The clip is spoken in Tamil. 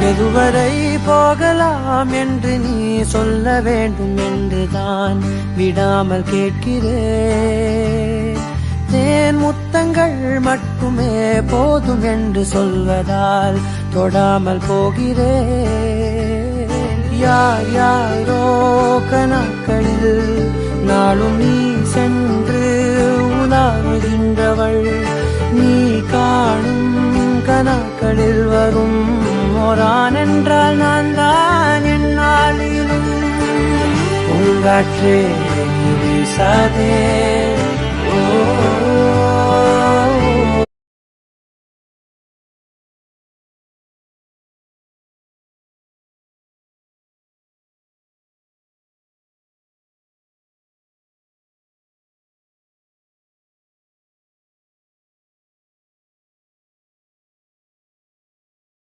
எதுவரை போகலாம் என்று நீ சொல்ல வேண்டும் என்றுதான் விடாமல் கேட்கிறேன். தேன் முத்தங்கள் மட்டுமே போதும் என்று சொல்வதால் தொடாமல் போகிறேன். யார் யாரோ கணக்களில் நாளும் நீ சென்று உலாவுகின்றவள். நீ காணும் கணக்களில் வரும் ஓரான் என்றால் நான் தான் என்னாலும். உங்காற்றே வீசாதே, ஓ